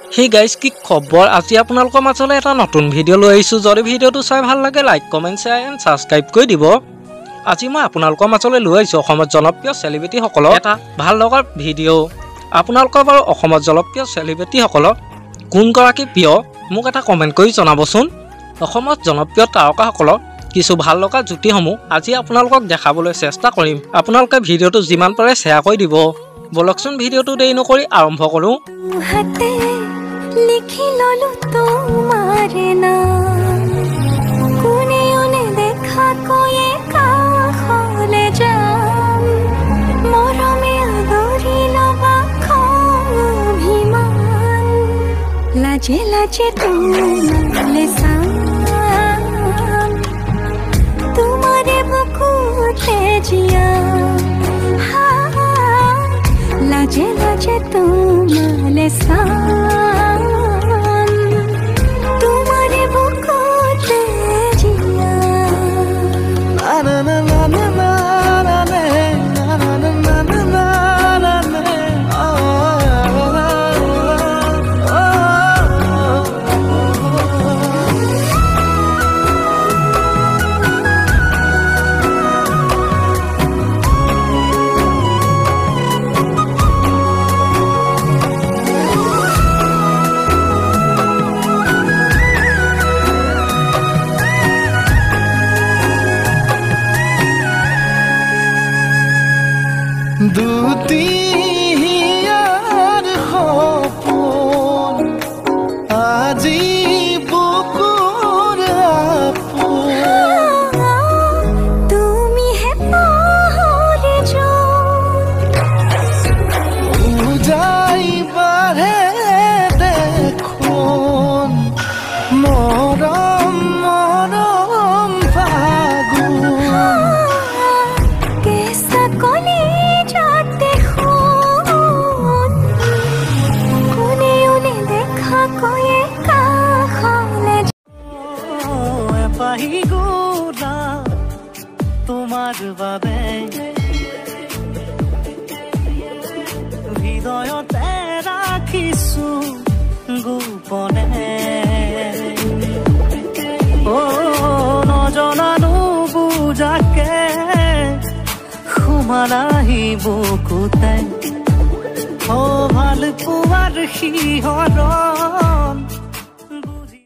Hey guys, কি খবৰ আজি আপোনালোকৰ মাজলৈ এটা নতুন ভিডিঅ' লৈ আহিছো যদি ভিডিঅ'টো চাই ভাল লাগে like comment share and subscribe কৰি দিব আজি মই আপোনালোকৰ মাজলৈ লৈ আহিছো অসমৰ জনপ্ৰিয় সেলিব্ৰিটি সকলৰ এটা ভাল লগা ভিডিঅ' আপোনালোকৰ বাৰু অসমৰ জনপ্ৰিয় সেলিব্ৰিটি সকলৰ কোন গৰাকী প্ৰিয় মোক এটা কমেন্ট কৰি জনাবচোন অসমৰ জনপ্ৰিয় তাৰকা সকলৰ কিছু ভাল লগা জুটিসমূহ আজি আপোনালোকক দেখাবলৈ চেষ্টা কৰিম আপোনালোকে ভিডিঅ'টো যিমান পাৰে শেয়াৰ কৰি দিব বলকচোন ভিডিঅ'টো দেৰি নকৰি আৰম্ভ কৰো लिखी ललू तुम्हारे नाम कोने उने देखा कोई काखले जाम मोरो में अदोरी लबा अभिमान लाजे लाजे तुम्हारे साम तुम्हारे बुकुते जिया लाजे लाजे तुम्हारे साम দুটিয়ার সপোন আজি বুকুৰ আপোন তুমি হে পাহৰি যাই বাঢ়ে দেখোন মৰম মৰম ফাগুন কেঁচা কলি তোমাৰ বাবে হৃদয়তে ৰাখিছো গোপনে ও নজনানো বুজাকে সোমালাহি বুকুতে ও ভাল পোৱাৰ শিহৰণ